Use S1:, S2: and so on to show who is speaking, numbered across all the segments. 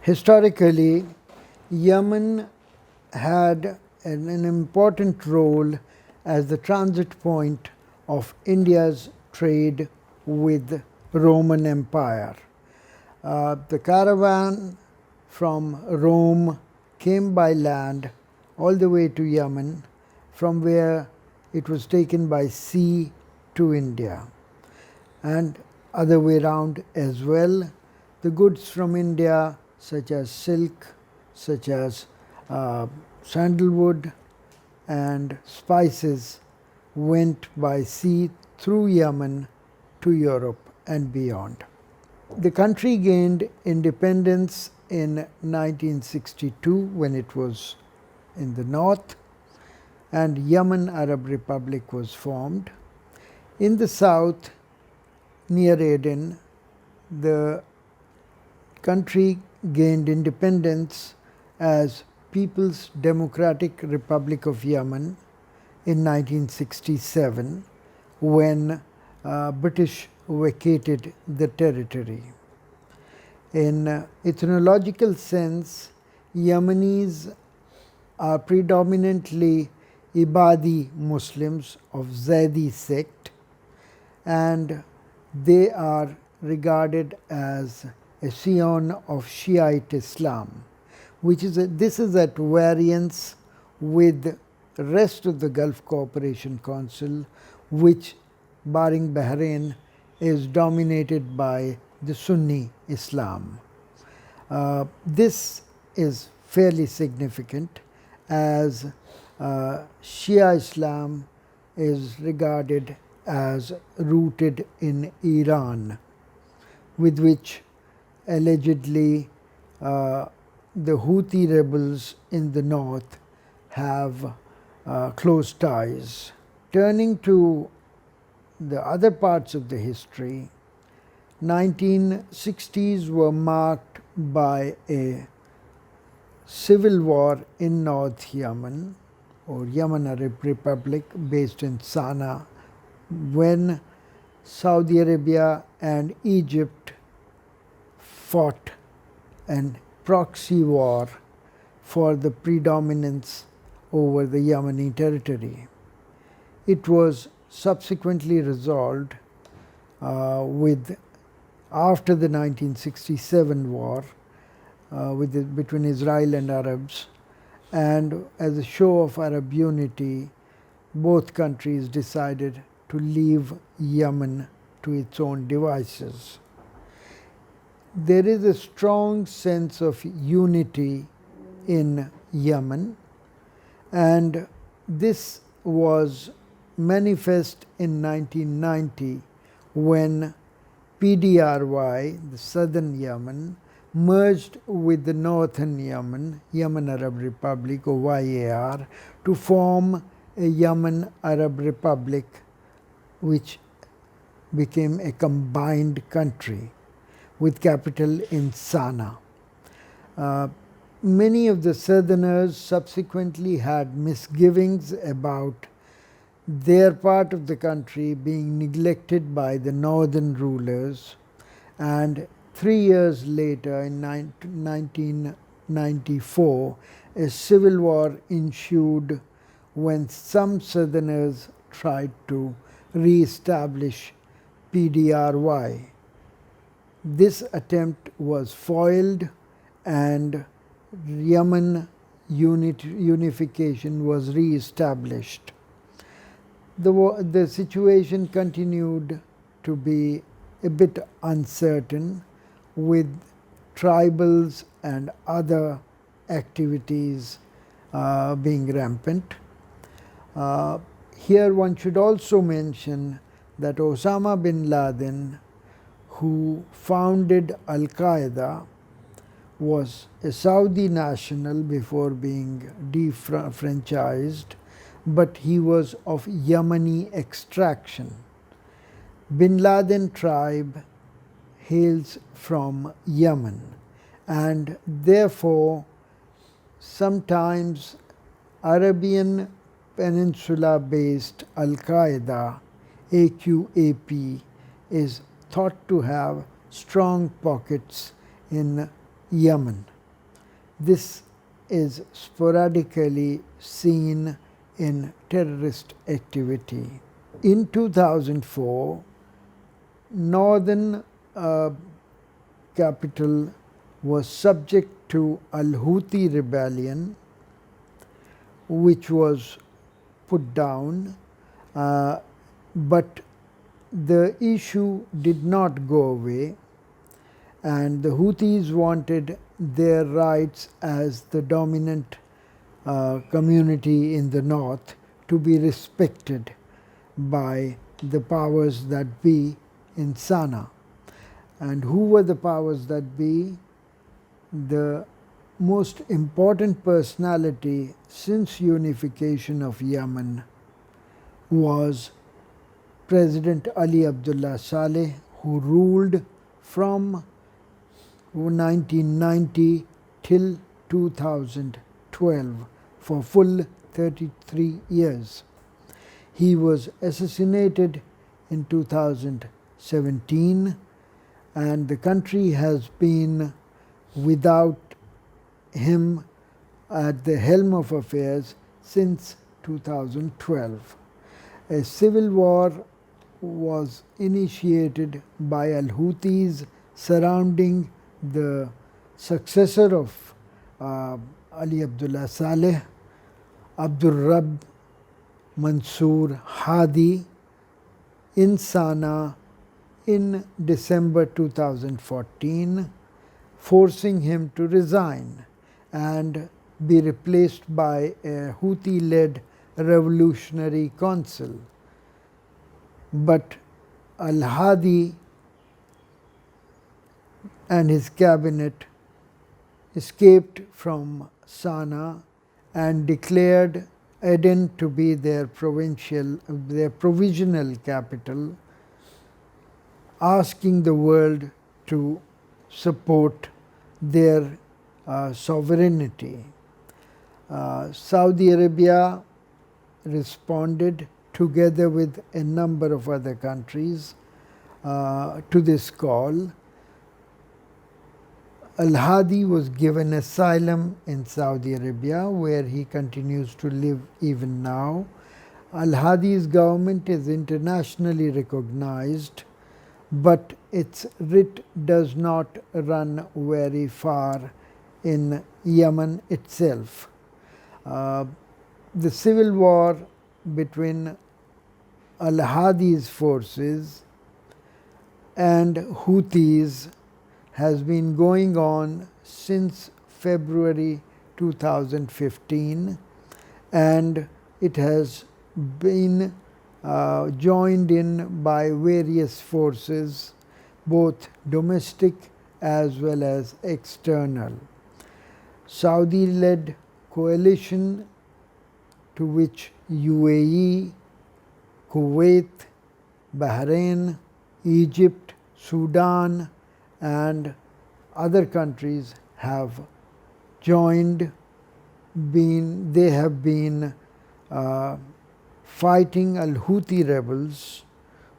S1: Historically, Yemen had an important role as the transit point of India's trade with Roman Empire. The caravan from Rome came by land all the way to Yemen, from where it was taken by sea to India, and other way round as well. The goods from India, such as silk, such as sandalwood and spices, went by sea through Yemen to Europe and beyond. The country gained independence in 1962 when it was in the north, and Yemen Arab Republic was formed. In the south, near Aden, the country gained independence as People's Democratic Republic of Yemen in 1967, when British vacated the territory. In ethnological sense, Yemenis are predominantly Ibadi Muslims of Zaidi sect, and they are regarded as a scion of Shiite Islam, this is at variance with the rest of the Gulf Cooperation Council, which, barring Bahrain, is dominated by the Sunni Islam. This is fairly significant, as Shia Islam is regarded as rooted in Iran, with which allegedly the Houthi rebels in the north have close ties. Turning to the other parts of the history, 1960s were marked by a civil war in North Yemen, or Yemen Arab Republic, based in Sana'a, when Saudi Arabia and Egypt fought an proxy war for the predominance over the Yemeni territory. It was subsequently resolved after the 1967 war between Israel and Arabs, and as a show of Arab unity, both countries decided to leave Yemen to its own devices. There is a strong sense of unity in Yemen, and this was manifest in 1990 when PDRY, the southern Yemen, merged with the northern Yemen, Yemen Arab Republic, or YAR, to form a Yemen Arab Republic, which became a combined country with capital in Sana'a. Many of the southerners subsequently had misgivings about their part of the country being neglected by the northern rulers, and 3 years later, in 1994, a civil war ensued when some southerners tried to re-establish PDRY. This attempt was foiled, and Yemen unification was re-established. The situation continued to be a bit uncertain, with tribals and other activities being rampant. Here one should also mention that Osama bin Laden, who founded Al-Qaeda, was a Saudi national before being defranchised, but he was of Yemeni extraction. Bin Laden tribe hails from Yemen, and therefore sometimes Arabian Peninsula-based Al-Qaeda, AQAP, is thought to have strong pockets in Yemen. This is sporadically seen in terrorist activity. In 2004, northern capital was subject to Al-Houthi rebellion, which was put down, but the issue did not go away, and the Houthis wanted their rights as the dominant community in the north to be respected by the powers that be in Sana'a. And who were the powers that be? The most important personality since unification of Yemen was President Ali Abdullah Saleh, who ruled from 1990 till 2012 for full 33 years. He was assassinated in 2017, and the country has been without him at the helm of affairs since 2012. A civil war was initiated by Al-Houthis surrounding the successor of Ali Abdullah Saleh, Abdul Rabb Mansour Hadi, in Sana'a in December 2014, forcing him to resign and be replaced by a Houthi-led revolutionary council. But Al-Hadi and his cabinet escaped from Sana'a and declared Aden to be their provisional capital, asking the world to support their sovereignty. Saudi Arabia responded together with a number of other countries to this call. Al-Hadi was given asylum in Saudi Arabia, where he continues to live even now. Al-Hadi's government is internationally recognized, but its writ does not run very far in Yemen itself. The civil war between Al-Hadi's forces and Houthis has been going on since February 2015, and it has been joined in by various forces, both domestic as well as external. Saudi-led coalition, to which UAE, Kuwait, Bahrain, Egypt, Sudan, and other countries have joined. They have been fighting Al-Houthi rebels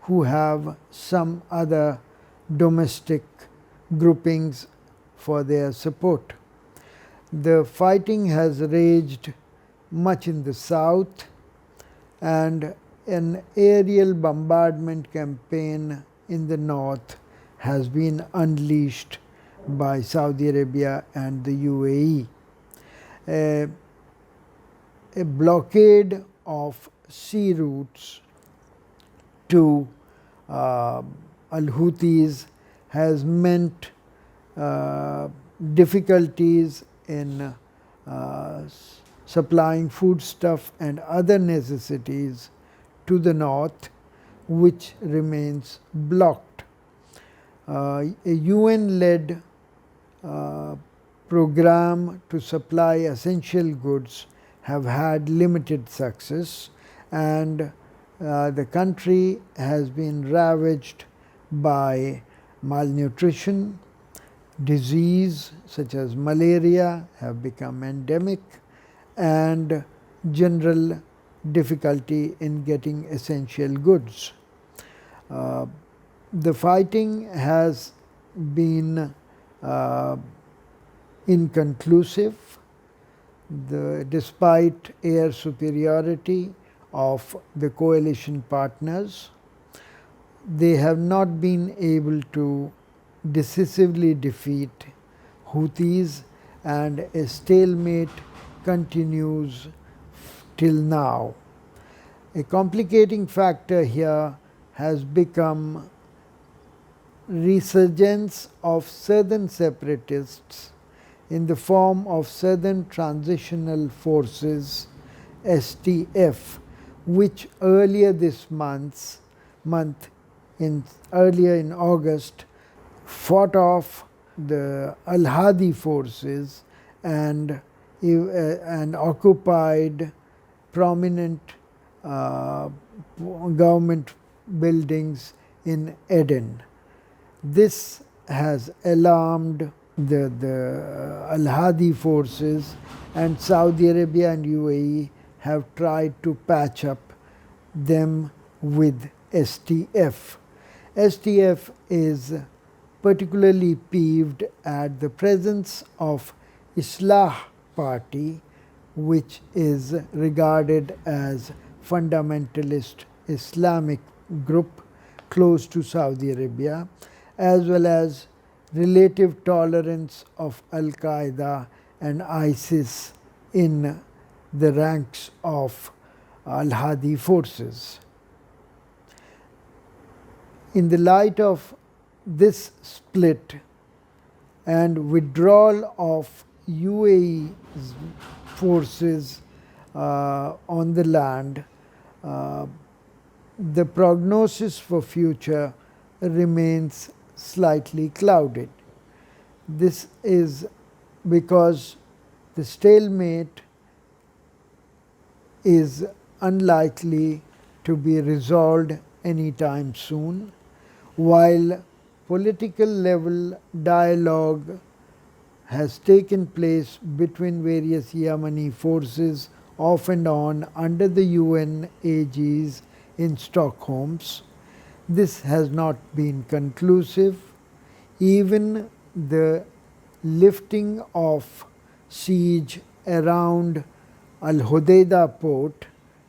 S1: who have some other domestic groupings for their support. The fighting has raged much in the south, and an aerial bombardment campaign in the north has been unleashed by Saudi Arabia and the UAE. A blockade of sea routes to Al-Houthis has meant difficulties in supplying foodstuff and other necessities to the north, which remains blocked. A UN-led program to supply essential goods have had limited success, and the country has been ravaged by malnutrition. Disease such as malaria have become endemic, and general difficulty in getting essential goods. The fighting has been inconclusive. Despite air superiority of the coalition partners, they have not been able to decisively defeat Houthis, and a stalemate continues till now. A complicating factor here has become resurgence of southern separatists in the form of Southern Transitional Forces STF, which earlier this month earlier in August fought off the Al-Hadi forces and occupied prominent government buildings in Aden. This has alarmed the Al-Hadi forces, and Saudi Arabia and UAE have tried to patch up them with STF. STF is particularly peeved at the presence of Islah Party, which is regarded as fundamentalist Islamic group close to Saudi Arabia, as well as relative tolerance of Al-Qaeda and ISIS in the ranks of Al-Hadi forces. In the light of this split and withdrawal of UAE's forces on the land, the prognosis for future remains slightly clouded. This is because the stalemate is unlikely to be resolved anytime soon, while political level dialogue has taken place between various Yemeni forces off and on under the UN aegis in Stockholm. This has not been conclusive. Even the lifting of siege around Al-Hodeidah port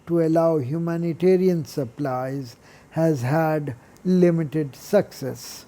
S1: to allow humanitarian supplies has had limited success.